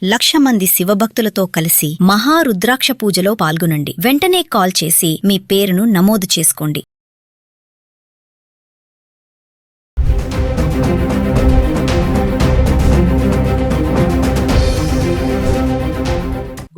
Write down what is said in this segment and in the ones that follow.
1,00,000 మంది శివభక్తులతో కలిసి మహారుద్రాక్ష పూజలో పాల్గొనండి. వెంటనే కాల్ చేసి మీ పేరును నమోదు చేసుకోండి.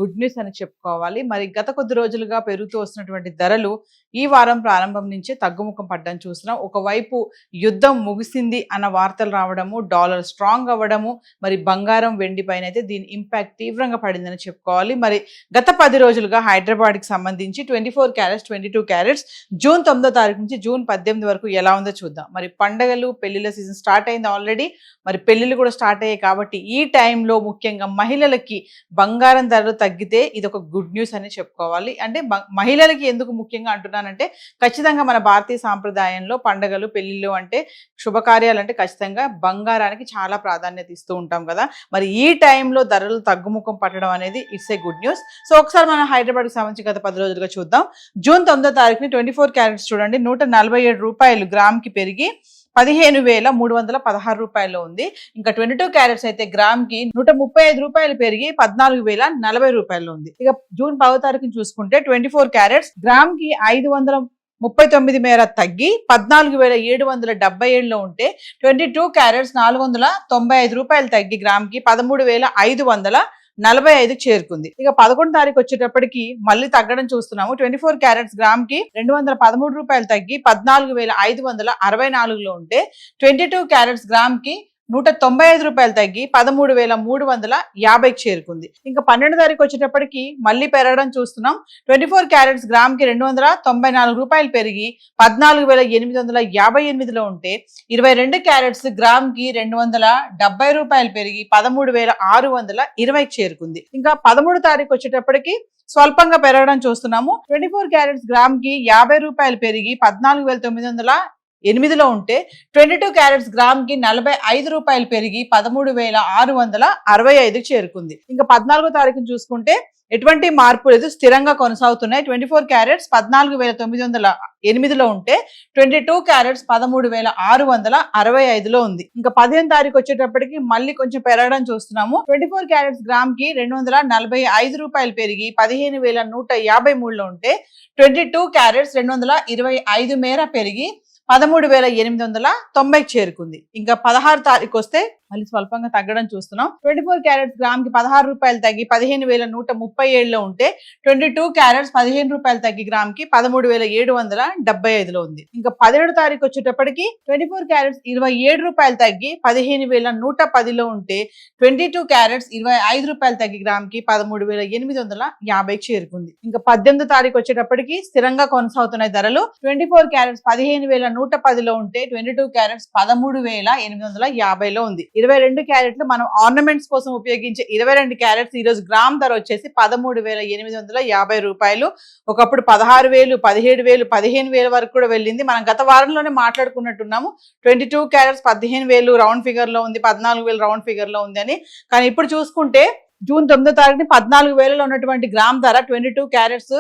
గుడ్ న్యూస్ అని చెప్పుకోవాలి. మరి గత కొద్ది రోజులుగా పెరుగుతూ వస్తున్నటువంటి ధరలు ఈ వారం ప్రారంభం నుంచే తగ్గుముఖం పడ్డం చూస్తున్నాం. ఒకవైపు యుద్ధం ముగిసింది అన్న వార్తలు రావడము, డాలర్ స్ట్రాంగ్ అవ్వడము, మరి బంగారం వెండి పైన అయితే దీని ఇంపాక్ట్ తీవ్రంగా పడిందని చెప్పుకోవాలి. మరి గత 10 రోజులుగా హైదరాబాద్కి సంబంధించి 24 క్యారెట్స్ 22 క్యారెట్స్ జూన్ 9వ తారీఖు నుంచి జూన్ 18 వరకు ఎలా ఉందో చూద్దాం. మరి పండగలు పెళ్లిళ్ళ సీజన్ స్టార్ట్ అయింది ఆల్రెడీ. మరి పెళ్లిళ్ళు కూడా స్టార్ట్ అయ్యాయి కాబట్టి ఈ టైంలో ముఖ్యంగా మహిళలకి బంగారం ధరలు తగ్గితే ఇది ఒక గుడ్ న్యూస్ అని చెప్పుకోవాలి. అంటే మహిళలకి ఎందుకు ముఖ్యంగా అంటున్నానంటే, ఖచ్చితంగా మన భారతీయ సాంప్రదాయంలో పండగలు పెళ్లిళ్ళు అంటే శుభకార్యాలు అంటే ఖచ్చితంగా బంగారానికి చాలా ప్రాధాన్యత ఇస్తూ ఉంటాం కదా. మరి ఈ టైంలో ధరలు తగ్గుముఖం పట్టడం అనేది it's a good news. So ఒకసారి మనం హైదరాబాద్కి సంబంధించి గత 10 రోజులుగా చూద్దాం. జూన్ 9వ తారీఖుని 24 క్యారెట్స్ చూడండి, 147 రూపాయలు గ్రామ్కి పెరిగి 15,316 రూపాయల్లో ఉంది. ఇంకా 22 క్యారెట్స్ అయితే గ్రామ్ కి 135 రూపాయలు పెరిగి 14,040 రూపాయల్లో ఉంది. ఇక జూన్ 10వ తారీఖుని చూసుకుంటే 24 క్యారెట్స్ గ్రామ్ కి 539 మేర తగ్గి 14,777లో ఉంటే 22 క్యారెట్స్ 495 రూపాయలు తగ్గి గ్రామ్ కి 13,545 చేరుకుంది. ఇక 11వ తారీఖు వచ్చేటప్పటికి మళ్ళీ తగ్గడం చూస్తున్నాము. 24 క్యారెట్స్ గ్రామ్ కి 213 రూపాయలు తగ్గి 14,564లో ఉంటే 22 క్యారెట్స్ గ్రామ్ కి 195 రూపాయలు తగ్గి 13,350 చేరుకుంది. ఇంకా 12వ తారీఖు వచ్చేటప్పటికి మళ్ళీ పెరగడం చూస్తున్నాం. 24 క్యారెట్స్ గ్రామ్ కి 294 రూపాయలు పెరిగి 14,858లో ఉంటే 22 క్యారెట్స్ గ్రామ్ కి 270 రూపాయలు పెరిగి 13,620 చేరుకుంది. ఇంకా 13వ తారీఖు వచ్చేటప్పటికి స్వల్పంగా పెరగడం చూస్తున్నాము. 24 క్యారెట్స్ గ్రామ్ కి 50 రూపాయలు పెరిగి 14,908లో ఉంటే 22 క్యారెట్స్ గ్రామ్ కి 45 రూపాయలు పెరిగి 13,665 చేరుకుంది. ఇంకా 14వ తారీఖుని చూసుకుంటే ఎటువంటి మార్పు లేదు, స్థిరంగా కొనసాగుతున్నాయి. 24 క్యారెట్స్ 14,908లో ఉంటే 22 క్యారెట్స్ 13,665లో ఉంది. ఇంకా 15వ తారీఖు వచ్చేటప్పటికి మళ్ళీ కొంచెం పెరగడం చూస్తున్నాము. 24 క్యారెట్స్ గ్రామ్ కి 245 రూపాయలు పెరిగి 15,153లో ఉంటే 22 క్యారెట్స్ 225 మేర పెరిగి 13,890 చేరుకుంది. ఇంకా 16వ తారీఖు వస్తే మళ్ళీ స్వల్పంగా తగ్గడం చూస్తున్నాం. 24 క్యారెట్స్ గ్రామ్ కి 16 రూపాయలు తగ్గి 15,137లో ఉంటే 22 క్యారెట్స్ 15 రూపాయలు తగ్గి గ్రామ్ కి 13,775లో ఉంది. ఇంకా 17వ తారీఖు వచ్చేటప్పటికి 24 క్యారెట్స్ 27 రూపాయలు తగ్గి 15,110లో ఉంటే 22 క్యారెట్స్ 25 రూపాయలు తగ్గి గ్రామ్ కి 13,850 చేరుకుంది. ఇంకా 18వ తారీఖు వచ్చేటప్పటికి స్థిరంగా కొనసాగుతున్నాయి ధరలు. 24 క్యారెట్స్ 15,110లో ఉంటే 22 క్యారెట్స్ 13,850లో ఉంది. 22 క్యారెట్లు మనం ఆర్నమెంట్స్ కోసం ఉపయోగించే 22 క్యారెట్స్ ఈ రోజు గ్రామ్ ధర వచ్చేసి 13,850 రూపాయలు. ఒకప్పుడు 16,000, 17,000, 15,000 వరకు కూడా వెళ్ళింది. మనం గత వారంలోనే మాట్లాడుకున్నట్టున్నాము. 22 క్యారెట్స్ 15,000 రౌండ్ ఫిగర్ లో ఉంది, 14,000 రౌండ్ ఫిగర్ లో ఉంది అని. కానీ ఇప్పుడు చూసుకుంటే జూన్ 9వ తారీఖుని 14,000లో ఉన్నటువంటి గ్రామ్ ధర 22 క్యారెట్స్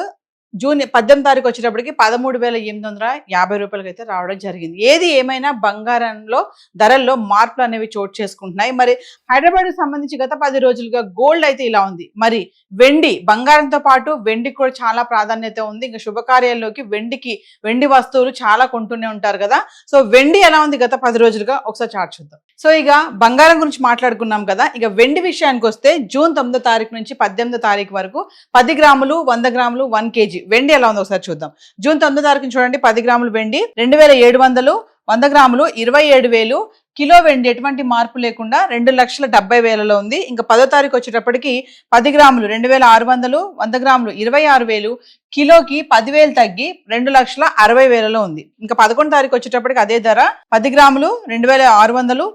జూన్ 18వ తారీఖు వచ్చేటప్పటికి 13,850 రూపాయలకి అయితే రావడం జరిగింది. ఏది ఏమైనా బంగారంలో ధరల్లో మార్పులు అనేవి చోటు చేసుకుంటున్నాయి. మరి హైదరాబాద్కి సంబంధించి గత 10 రోజులుగా గోల్డ్ అయితే ఇలా ఉంది. మరి వెండి, బంగారంతో పాటు వెండికి కూడా చాలా ప్రాధాన్యత ఉంది. ఇంకా శుభకార్యాల్లోకి వెండి వస్తువులు చాలా కొంటూనే ఉంటారు కదా. సో వెండి ఎలా ఉంది గత 10 రోజులుగా ఒకసారి చార్ట్ చూద్దాం. సో ఇక బంగారం గురించి మాట్లాడుకున్నాం కదా. ఇక వెండి విషయానికి వస్తే జూన్ 9వ తారీఖు నుంచి 18వ తారీఖు వరకు 10 గ్రాములు 100 గ్రాములు 1 కేజీ వెండి ఎలా ఉందో ఒకసారి చూద్దాం. జూన్ 9వ తారీఖుని చూడండి, 10 గ్రాములు వెండి 2,700, 100 గ్రాములు 27,000, కిలో వెండి ఎటువంటి మార్పు లేకుండా 2,70,000లో ఉంది. ఇంకా 10వ తారీఖు వచ్చేటప్పటికి 10 గ్రాములు 2,600, 100 గ్రాములు 26,000, కిలోకి 10,000 తగ్గి 2,60,000లో ఉంది. ఇంకా 11వ తారీఖు వచ్చేటప్పటికి అదే ధర, 10 గ్రాములు 2,600,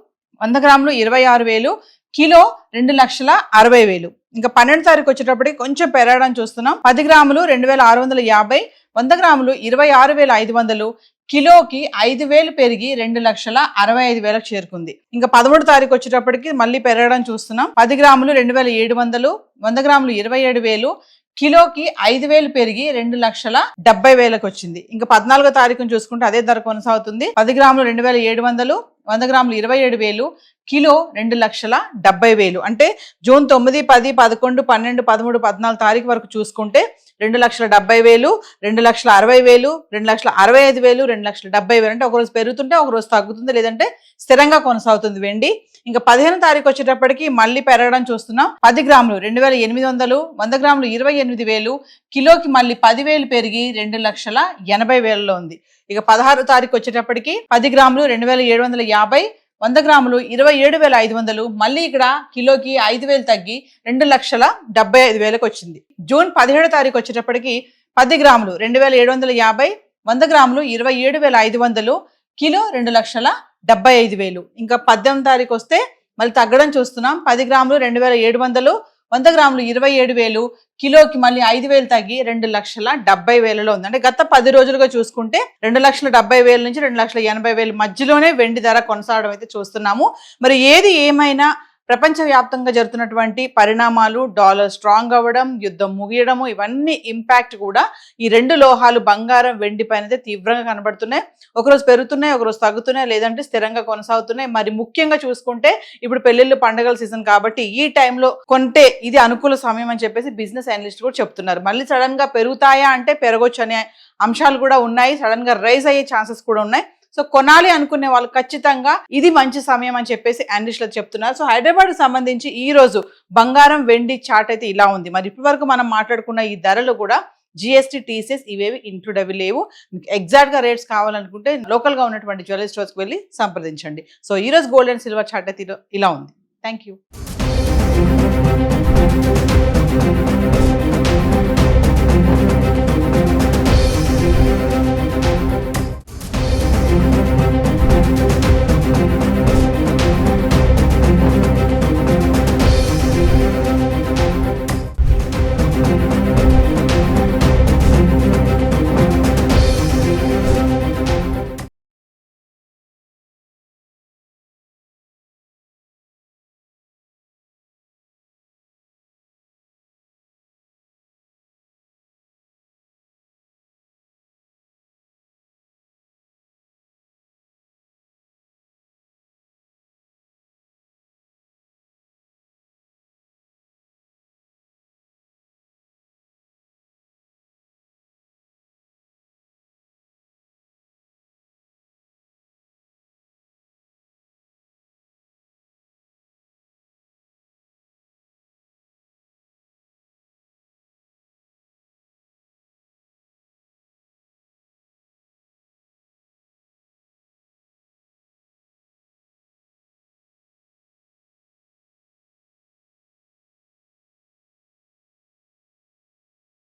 100 గ్రాములు 26,000, కిలో 2,60,000. ఇంకా 12వ తారీఖు వచ్చేటప్పటికి కొంచెం పెరగడం చూస్తున్నాం. 10 గ్రాములు 2,650, 100 గ్రాములు 26,500, కిలోకి 5,000 పెరిగి 2,65,000 చేరుకుంది. ఇంకా 13వ తారీఖు వచ్చేటప్పటికి మళ్ళీ పెరగడం చూస్తున్నాం. 10 గ్రాములు 2,700, 100 గ్రాములు 27,000, కిలోకి 5,000 పెరిగి 2,70,000కి వచ్చింది. ఇంకా 14వ తారీఖును చూసుకుంటే అదే ధర కొనసాగుతుంది. 10 గ్రాములు 2,700, 100 గ్రాములు 27,000, కిలో 2,70,000. అంటే జూన్ 9, 10, 11, 12, 13, 14 తారీఖు వరకు చూసుకుంటే 2,70,000, 2,60,000, 2,65,000, 2,70,000. అంటే ఒకరోజు పెరుగుతుంటే ఒకరోజు తగ్గుతుంది, లేదంటే స్థిరంగా కొనసాగుతుంది వెండి. ఇంకా 15 తారీఖు వచ్చేటప్పటికి మళ్ళీ పెరగడం చూస్తున్నాం. 10 గ్రాములు 2,800, 100 గ్రాములు 28,000, కిలోకి మళ్ళీ 10,000 పెరిగి 2,80,000లో ఉంది. ఇక 16 తారీఖు వచ్చేటప్పటికి 10 గ్రాములు 2,750, 100 గ్రాములు 27,500, మళ్ళీ ఇక్కడ కిలోకి 5,000 తగ్గి 2,75,000కి వచ్చింది. జూన్ 17 తారీఖు వచ్చేటప్పటికి 10 గ్రాములు 2,750, 100 గ్రాములు 27,500, కిలో 2,75,000. ఇంకా 18 తారీఖు వస్తే మళ్ళీ తగ్గడం చూస్తున్నాం. 10 గ్రాములు 2,700, 100 గ్రాములు 27,000, కిలోకి మళ్ళీ 5,000 తగ్గి 2,70,000లో ఉంది. అంటే గత 10 రోజులుగా చూసుకుంటే 2,70,000 నుంచి 2,80,000 మధ్యలోనే వెండి ధర కొనసాగడం అయితే చూస్తున్నాము. మరి ఏది ఏమైనా ప్రపంచవ్యాప్తంగా జరుగుతున్నటువంటి పరిణామాలు, డాలర్ స్ట్రాంగ్ అవ్వడం, యుద్ధం ముగియడము, ఇవన్నీ ఇంపాక్ట్ కూడా ఈ రెండు లోహాలు బంగారం, వెండి పైన అయితే తీవ్రంగా కనబడుతున్నాయి. ఒకరోజు పెరుగుతున్నాయి, ఒకరోజు తగ్గుతున్నాయి, లేదంటే స్థిరంగా కొనసాగుతున్నాయి. మరి ముఖ్యంగా చూసుకుంటే ఇప్పుడు పెళ్లిళ్ళు, పండుగల సీజన్ కాబట్టి ఈ టైంలో కొంటే ఇది అనుకూల సమయం అని చెప్పేసి బిజినెస్ అనలిస్ట్ కూడా చెప్తున్నారు. మళ్ళీ సడన్ గా పెరుగుతాయా అంటే పెరగొచ్చు అనే అంశాలు కూడా ఉన్నాయి. సడన్ గా రైజ్ అయ్యే ఛాన్సెస్ కూడా ఉన్నాయి. సో కొనాలి అనుకునే వాళ్ళు ఖచ్చితంగా ఇది మంచి సమయం అని చెప్పేసి అనలిస్టులు చెప్తున్నారు. సో హైదరాబాద్ కు సంబంధించి ఈ రోజు బంగారం, వెండి చార్ట్ అయితే ఇలా ఉంది. మరి ఇప్పటి వరకు మనం మాట్లాడుకున్న ఈ ధరలు కూడా జిఎస్టీ, టీసీఎస్ ఇవేవి ఇంక్లూడ్ అవి లేవు. మీకు ఎగ్జాక్ట్ గా రేట్స్ కావాలనుకుంటే లోకల్ గా ఉన్నటువంటి జ్యువెలరీ స్టోర్స్ కి వెళ్ళి సంప్రదించండి. సో ఈ రోజు గోల్డ్ అండ్ సిల్వర్ చార్ట్ అయితే ఇలా ఉంది. Thank you.